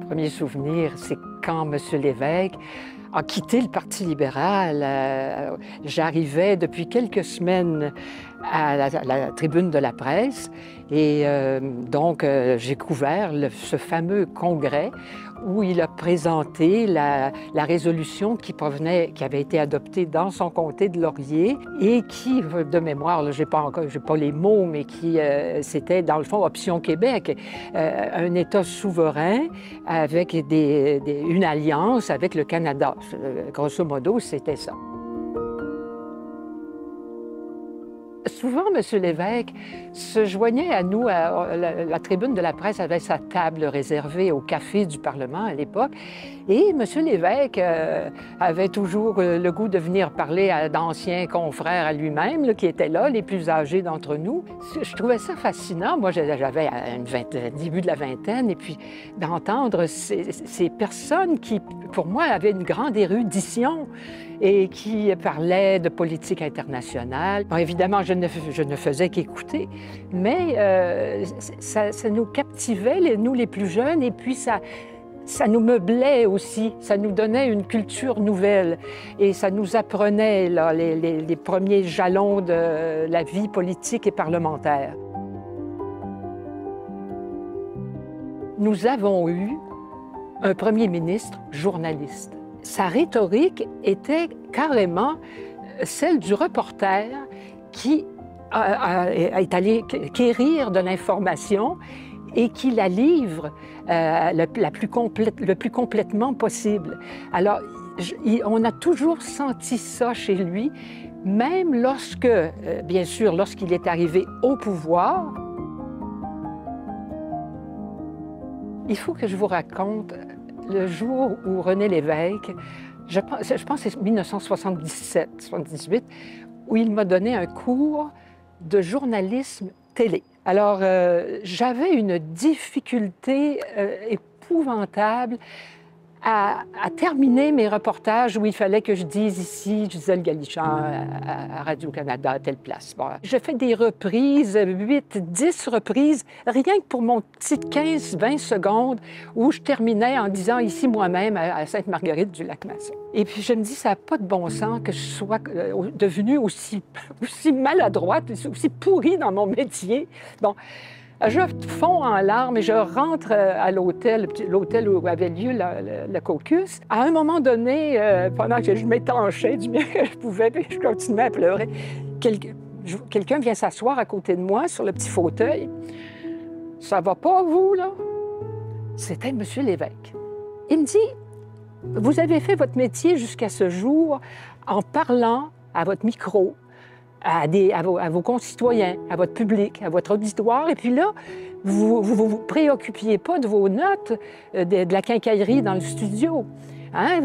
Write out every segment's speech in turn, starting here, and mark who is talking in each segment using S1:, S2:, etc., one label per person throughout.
S1: Premier souvenir, c'est quand M. Lévesque a quitté le Parti libéral. J'arrivais depuis quelques semaines à la tribune de la presse et donc j'ai couvert ce fameux congrès où il a présenté la résolution qui avait été adoptée dans son comté de Laurier et qui, de mémoire, j'ai pas les mots, mais qui c'était dans le fond Option Québec, un État souverain avec une alliance avec le Canada. Grosso modo, c'était ça. Souvent, M. Lévesque se joignait à nous. La tribune de la presse avait sa table réservée au café du Parlement à l'époque. Et M. Lévesque avait toujours le goût de venir parler d'anciens confrères à lui-même, qui étaient là, les plus âgés d'entre nous. Je trouvais ça fascinant. Moi, j'avais début de la vingtaine, et puis d'entendre ces personnes qui, pour moi, avaient une grande érudition et qui parlaient de politique internationale. Bon, évidemment, je ne faisais qu'écouter, mais ça nous captivait, nous les plus jeunes, et puis ça nous meublait aussi, ça nous donnait une culture nouvelle et ça nous apprenait là, les premiers jalons de la vie politique et parlementaire. Nous avons eu un premier ministre journaliste. Sa rhétorique était carrément celle du reporter qui est allé quérir de l'information et qui la livre le plus complètement possible. Alors, on a toujours senti ça chez lui, même lorsque, bien sûr, lorsqu'il est arrivé au pouvoir. Il faut que je vous raconte le jour où René Lévesque, je pense que c'est 1977-78, où il m'a donné un cours de journalisme télé. Alors, j'avais une difficulté épouvantable à terminer mes reportages où il fallait que je dise ici Gisèle Galichon à Radio-Canada, à telle place. Bon, je fais des reprises, 8, 10 reprises, rien que pour mon petit 15-20 secondes où je terminais en disant ici moi-même à Sainte-Marguerite du Lac-Masson. Et puis je me dis, ça n'a pas de bon sens que je sois devenue aussi maladroite, aussi pourrie dans mon métier. Bon. Je fonds en larmes et je rentre à l'hôtel où avait lieu le caucus. À un moment donné, pendant que je m'étanchais du mieux que je pouvais, puis je continuais à pleurer, quelqu'un vient s'asseoir à côté de moi sur le petit fauteuil. « Ça va pas, vous, là? » C'était M. Lévesque. Il me dit, « Vous avez fait votre métier jusqu'à ce jour en parlant à votre micro, à vos concitoyens, à votre public, à votre auditoire. Et puis là, vous vous préoccupiez pas de vos notes, de la quincaillerie dans le studio. Hein?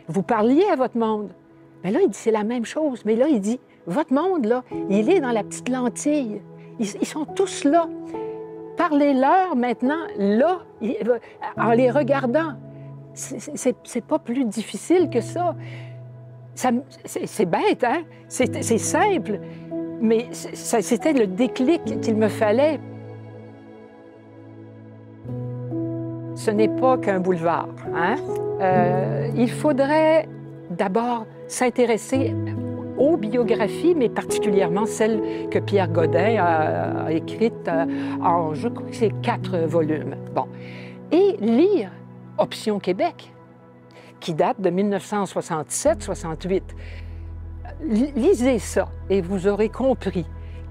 S1: Vous parliez à votre monde. Mais là, il dit, c'est la même chose. Mais là, il dit, votre monde, là, il est dans la petite lentille. Ils sont tous là. Parlez-leur maintenant, là, en les regardant. C'est pas plus difficile que ça. C'est bête, hein? C'est simple, mais c'était le déclic qu'il me fallait. Ce n'est pas qu'un boulevard, hein? Il faudrait d'abord s'intéresser aux biographies, mais particulièrement celles que Pierre Godin a écrites en, je crois que c'est 4 volumes. Bon. Et lire Option Québec, qui date de 1967-68. Lisez ça et vous aurez compris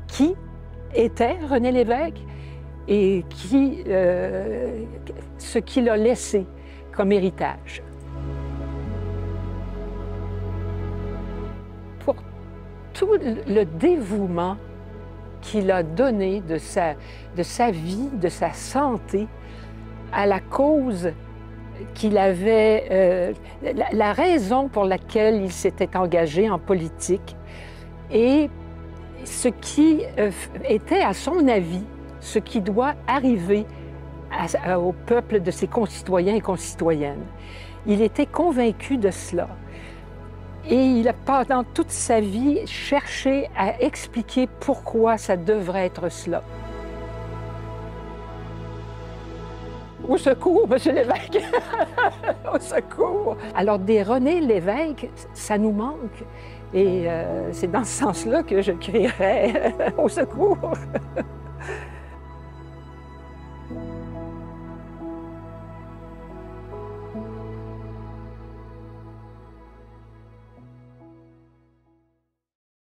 S1: qui était René Lévesque et ce qu'il a laissé comme héritage. Pour tout le dévouement qu'il a donné de sa vie, de sa santé à la cause qu'il avait, la raison pour laquelle il s'était engagé en politique et ce qui était, à son avis, ce qui doit arriver au peuple de ses concitoyens et concitoyennes. Il était convaincu de cela. Et il a, pendant toute sa vie, cherché à expliquer pourquoi ça devrait être cela. Au secours, Monsieur l'évêque! Au secours! Alors, des René Lévesque, ça nous manque. Et c'est dans ce sens-là que je crierais au secours.